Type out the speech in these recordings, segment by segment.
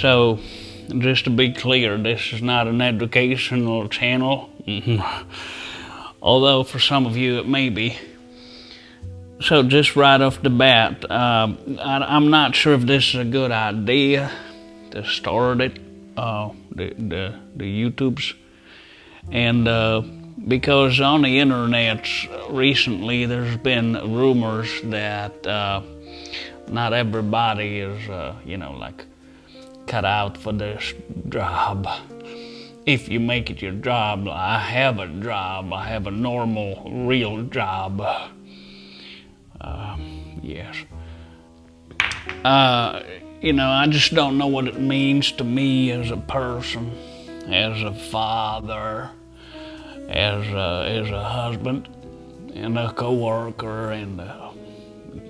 So, just to be clear, this is not an educational channel, although for some of you it may be. So just right off the bat, I'm not sure if this is a good idea to start it, the YouTubes, and because on the internet recently there's been rumors that not everybody is, like cut out for this job. If you make it your job, I have a job, I have a normal, real job. Yes. I just don't know what it means to me as a person, as a father, as a husband, and a coworker, and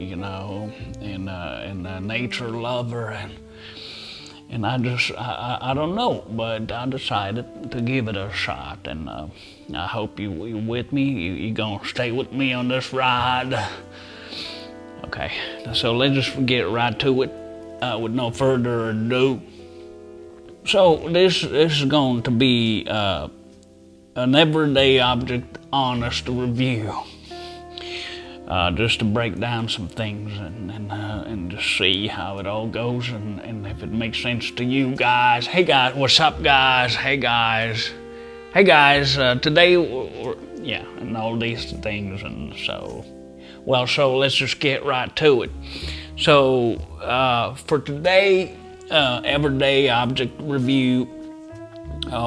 and a nature lover, and I don't know, but I decided to give it a shot, and I hope you with me. You gonna stay with me on this ride? Okay, so let's just get right to it with no further ado. So this is going to be an everyday object honest review, just to break down some things and just see how it all goes and if it makes sense to you guys. Hey guys, what's up guys? Hey guys, today and all these things, and so let's just get right to it. So for today, everyday object review,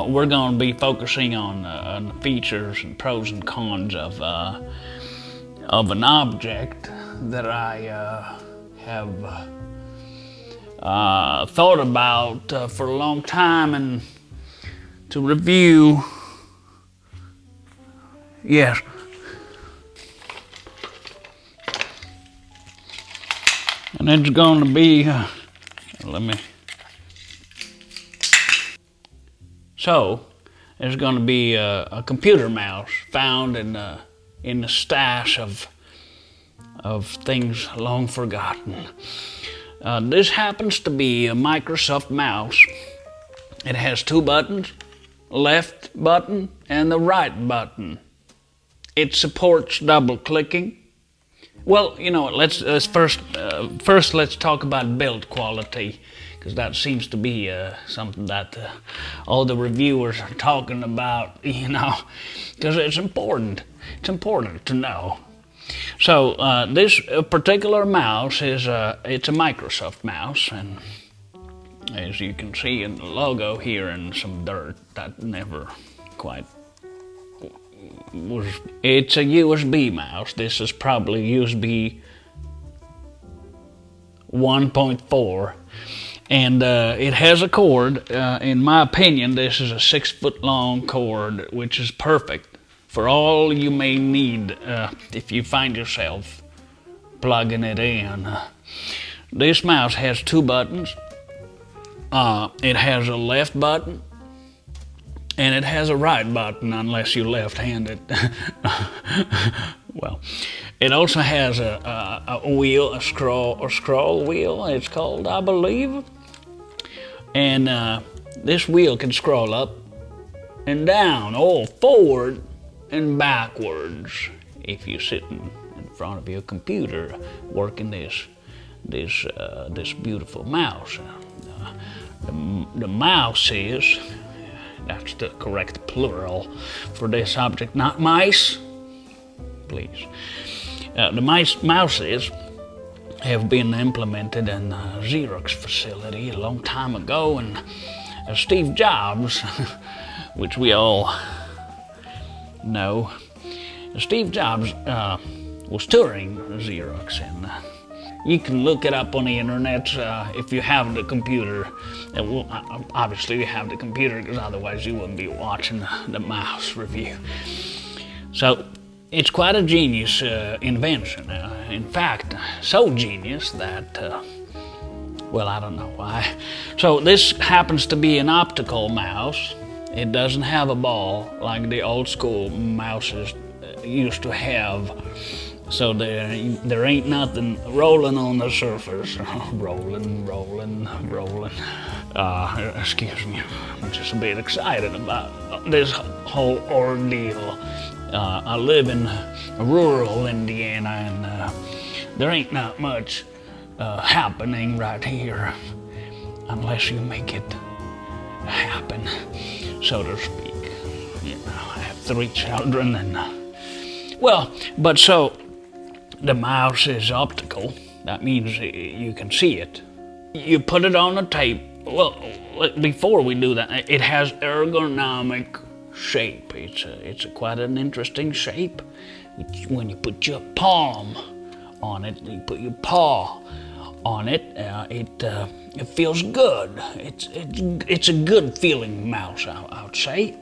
we're going to be focusing on the features and pros and cons of an object that I have thought about for a long time, and to review. Yes. And it's going to be, So, there's going to be a computer mouse found in the stash of things long forgotten. This happens to be a Microsoft mouse. It has two buttons, left button and the right button. It supports double clicking. Well, let's first let's talk about build quality, because that seems to be something that all the reviewers are talking about, because it's important. It's important to know. So this particular mouse it's a Microsoft mouse, and as you can see in the logo here, and some dirt that never quite was. It's a USB mouse. This is probably USB 1.4, and it has a cord. In my opinion, this is a 6-foot long cord, which is perfect for all you may need if you find yourself plugging it in. This mouse has two buttons. It has a left button and it has a right button, unless you're left-handed. Well, it also has a wheel, a scroll wheel, it's called, I believe. And this wheel can scroll up and down, or forward and backwards, if you're sitting in front of your computer working this beautiful mouse. The mouse is, that's the correct plural for this object, not mice, please. The mouses have been implemented in the Xerox facility a long time ago, and Steve Jobs, which we all know, Steve Jobs was touring Xerox, and you can look it up on the internet if you have the computer. Obviously you have the computer, because otherwise you wouldn't be watching the mouse review. So it's quite a genius invention. In fact, so genius that, I don't know why. So this happens to be an optical mouse. It doesn't have a ball like the old school mouses used to have. So there ain't nothing rolling on the surface. rolling. Excuse me, I'm just a bit excited about this whole ordeal. I live in rural Indiana, and there ain't not much happening right here unless you make it happen, so to speak. You know, I have 3 children, and but so the mouse is optical. That means you can see it. You put it on a tape. Well, before we do that, it has ergonomic shape. It's quite an interesting shape. When you put your palm on it, you put your paw on it, it feels good. It's a good feeling mouse, I would say.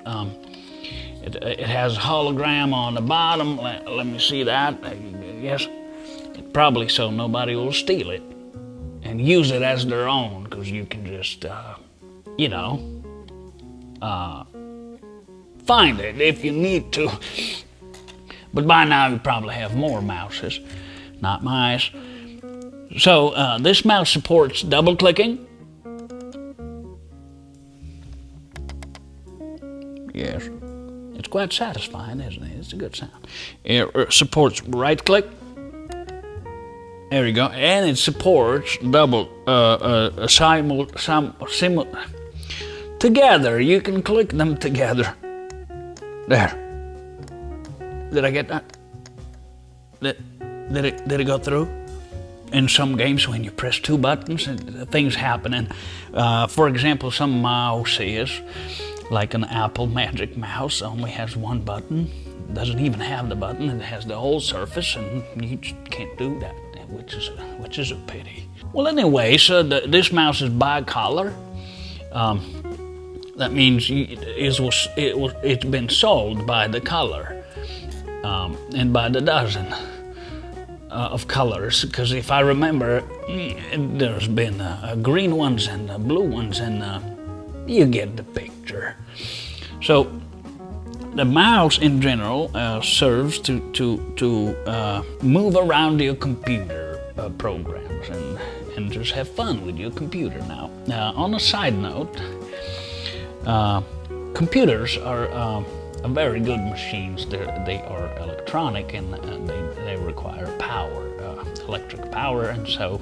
It has a hologram on the bottom. Let me see that. Yes, probably so nobody will steal it and use it as their own, because you can just, find it if you need to. But by now you probably have more mouses, not mice. So this mouse supports double clicking. Yes, it's quite satisfying, isn't it? It's a good sound. It supports right click. There you go, and it supports double together. You can click them together. There. Did I get that? Did it go through? In some games, when you press 2 buttons, things happen. And for example, some mouses, like an Apple Magic Mouse, only has 1 button. Doesn't even have the button. It has the whole surface, and you just can't do that, which is a pity. Well, anyway, so this mouse is bicolor. That means it's been sold by the color and by the dozen of colors. Because if I remember, there's been green ones and blue ones, and you get the picture. So the mouse in general serves to move around your computer programs and just have fun with your computer. Now, on a side note, computers are very good machines. They are electronic, and they require power, electric power. And so,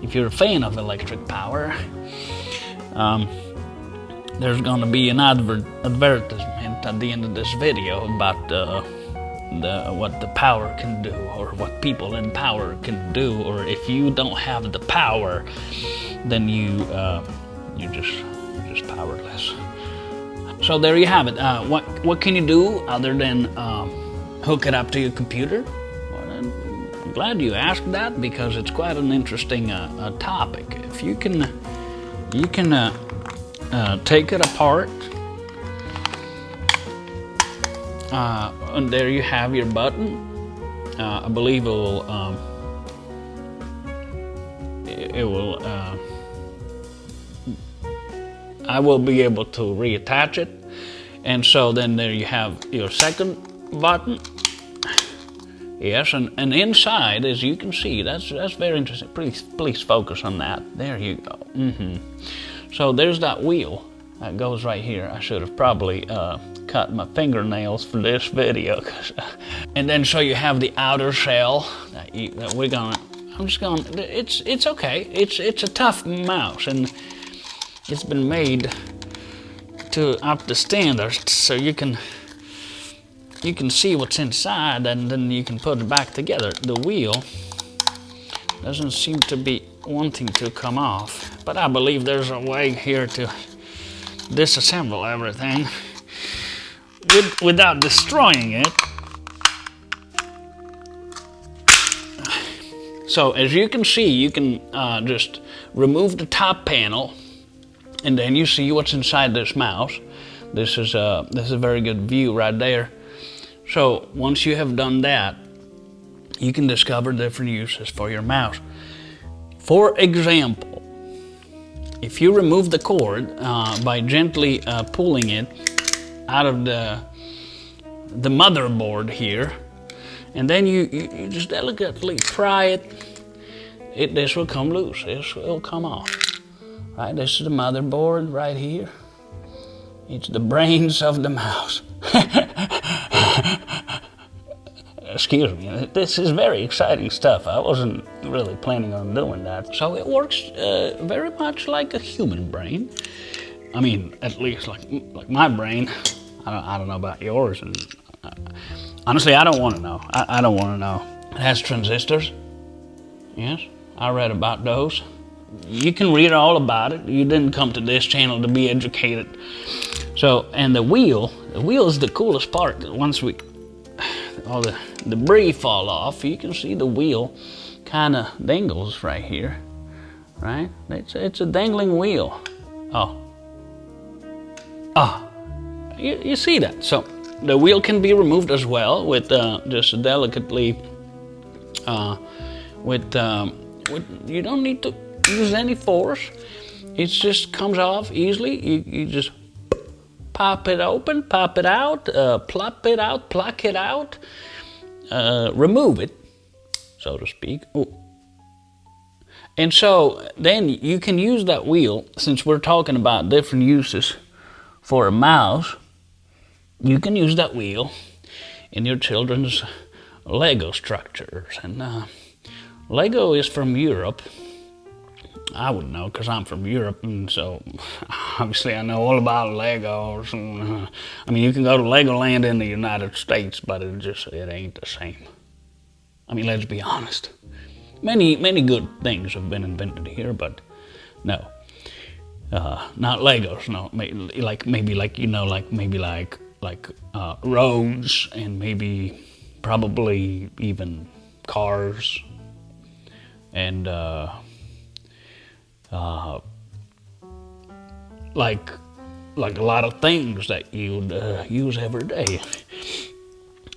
if you're a fan of electric power, there's going to be an advertisement at the end of this video about what the power can do, or what people in power can do. Or if you don't have the power, then you're just powerless. So there you have it. What can you do other than hook it up to your computer? Well, I'm glad you asked that, because it's quite an interesting topic. If you can take it apart, and there you have your button. I believe it will. I will be able to reattach it, and so then there you have your second button. Yes, and inside, as you can see, that's very interesting. Please focus on that. There you go. So there's that wheel that goes right here. I should have probably cut my fingernails for this video. And then so you have the outer shell that we're gonna. I'm just gonna. It's okay. It's a tough mouse, and it's been made to up the standards, so you can see what's inside, and then you can put it back together. The wheel doesn't seem to be wanting to come off, but I believe there's a way here to disassemble everything without destroying it. So as you can see, you can just remove the top panel, and then you see what's inside this mouse. This is a very good view right there. So once you have done that, you can discover different uses for your mouse. For example, if you remove the cord by gently pulling it out of the motherboard here, and then you just delicately pry it, this will come loose. This will come off. Right, this is the motherboard right here. It's the brains of the mouse. Excuse me, this is very exciting stuff. I wasn't really planning on doing that. So it works very much like a human brain. I mean, at least like my brain. I don't know about yours. And honestly, I don't want to know. I don't want to know. It has transistors. Yes, I read about those. You can read all about it. You didn't come to this channel to be educated. So, and the wheel is the coolest part. Once all the debris fall off, you can see the wheel kind of dangles right here, right? It's a dangling wheel. You see that? So the wheel can be removed as well with just delicately. You don't need to use any force. It just comes off easily. You just pop it open, pop it out, plop it out, pluck it out, remove it, so to speak. Ooh. And so then you can use that wheel, since we're talking about different uses for a mouse, you can use that wheel in your children's Lego structures. And Lego is from Europe. I would know because I'm from Europe, and so obviously I know all about Legos. And, I mean, you can go to Legoland in the United States, but it ain't the same. I mean, let's be honest. Many good things have been invented here, but no, not Legos. No, maybe roads, and maybe probably even cars, and like a lot of things that you'd use every day.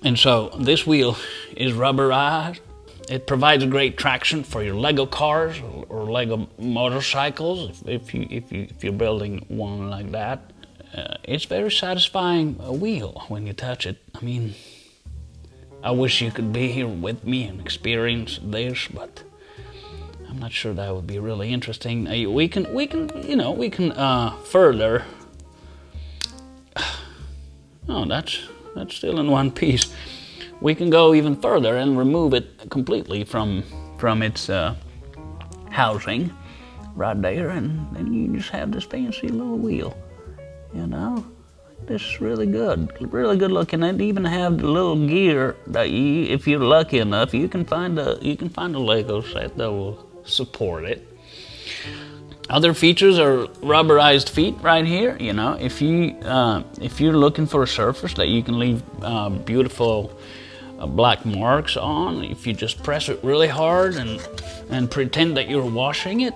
And so this wheel is rubberized. It provides great traction for your Lego cars or Lego motorcycles if you're building one like that. It's very satisfying wheel when you touch it. I mean, I wish you could be here with me and experience this, but I'm not sure that would be really interesting. We can further. Oh, that's still in one piece. We can go even further and remove it completely from its housing right there, and then you just have this fancy little wheel. You know, this is really good looking. And even have the little gear that if you're lucky enough, you can find a Lego set that will support it. Other features are rubberized feet right here. You know, if you're looking for a surface that you can leave beautiful black marks on, if you just press it really hard and pretend that you're washing it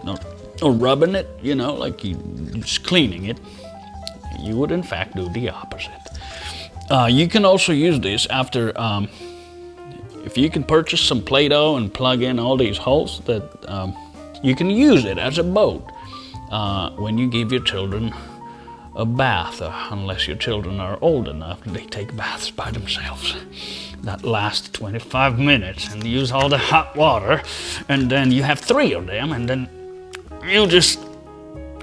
or rubbing it, you know, like you're just cleaning it, you would in fact do the opposite. You can also use this after, if you can purchase some Play-Doh and plug in all these holes, that you can use it as a boat when you give your children a bath, unless your children are old enough and they take baths by themselves. That lasts 25 minutes and use all the hot water, and then you have 3 of them, and then you just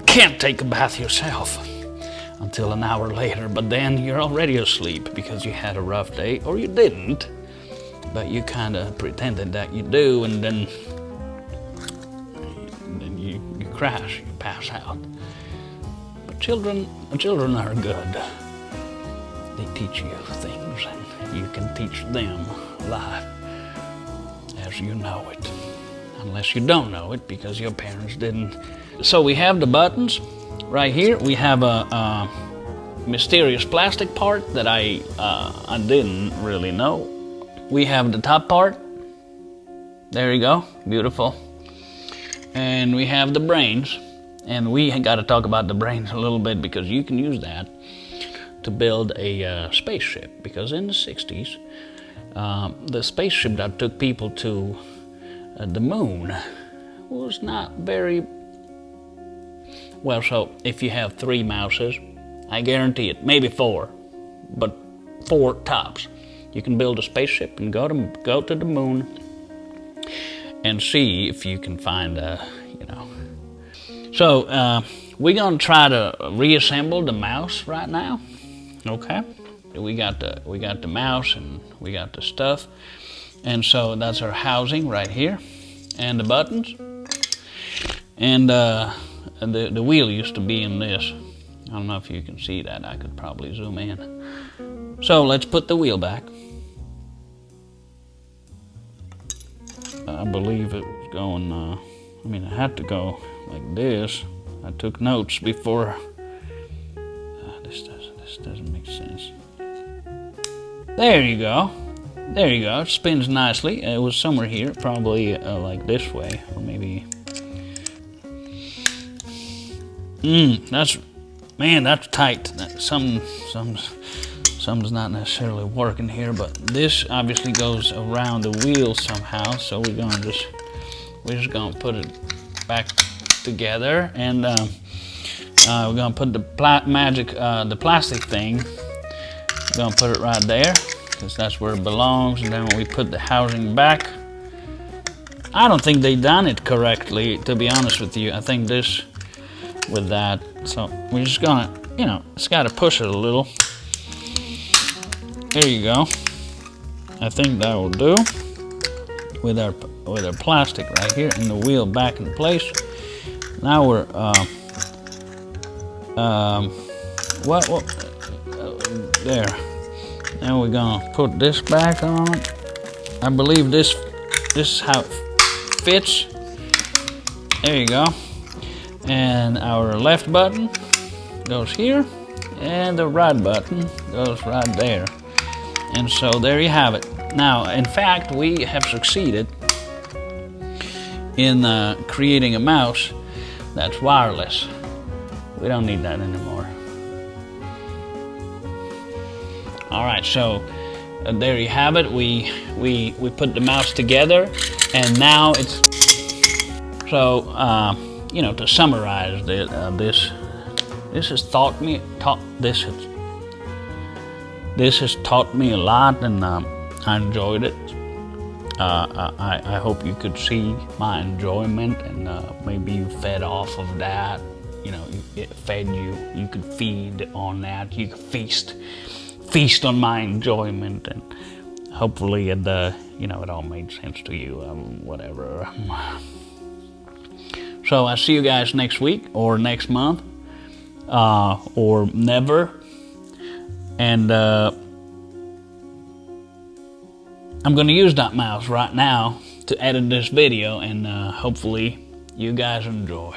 can't take a bath yourself until an hour later, but then you're already asleep because you had a rough day, or you didn't, but you kind of pretended that you do, and then you crash, you pass out. But children are good. They teach you things, and you can teach them life as you know it, unless you don't know it because your parents didn't. So we have the buttons right here. We have a mysterious plastic part that I didn't really know. We have the top part. There you go, beautiful. And we have the brains, and we got to talk about the brains a little bit because you can use that to build a spaceship. Because in the 60s, the spaceship that took people to the moon was not very well. So if you have 3 mouses, I guarantee it, maybe 4, but 4 tops, you can build a spaceship and go to the moon and see if you can find So we're gonna try to reassemble the mouse right now. Okay, we got the mouse and we got the stuff, and so that's our housing right here, and the buttons, and the wheel used to be in this. I don't know if you can see that. I could probably zoom in. So let's put the wheel back. I believe it was going, I mean, it had to go like this. I took notes before. This doesn't make sense. There you go. There you go. It spins nicely. It was somewhere here, probably like this way, or maybe. That's tight. Something's not necessarily working here, but this obviously goes around the wheel somehow. So we're just gonna put it back together, and we're gonna put the plastic thing. We're gonna put it right there, because that's where it belongs. And then when we put the housing back, I don't think they done it correctly, to be honest with you. I think this with that. So we're just gonna, it's gotta push it a little. There you go. I think that will do. With our plastic right here and the wheel back in place. Now we're there. Now we're gonna put this back on. I believe this is how it fits. There you go. And our left button goes here, and the right button goes right there. And so there you have it. Now, in fact, we have succeeded in creating a mouse that's wireless. We don't need that anymore. All right, so there you have it. We put the mouse together, and now it's so. To summarize this has taught me a lot, and I enjoyed it. I hope you could see my enjoyment, and maybe you fed off of that. It fed you. You could feed on that. You could feast on my enjoyment, and hopefully it all made sense to you. Whatever. So I see you guys next week, or next month, or never. And I'm going to use that mouse right now to edit this video, and hopefully you guys enjoy.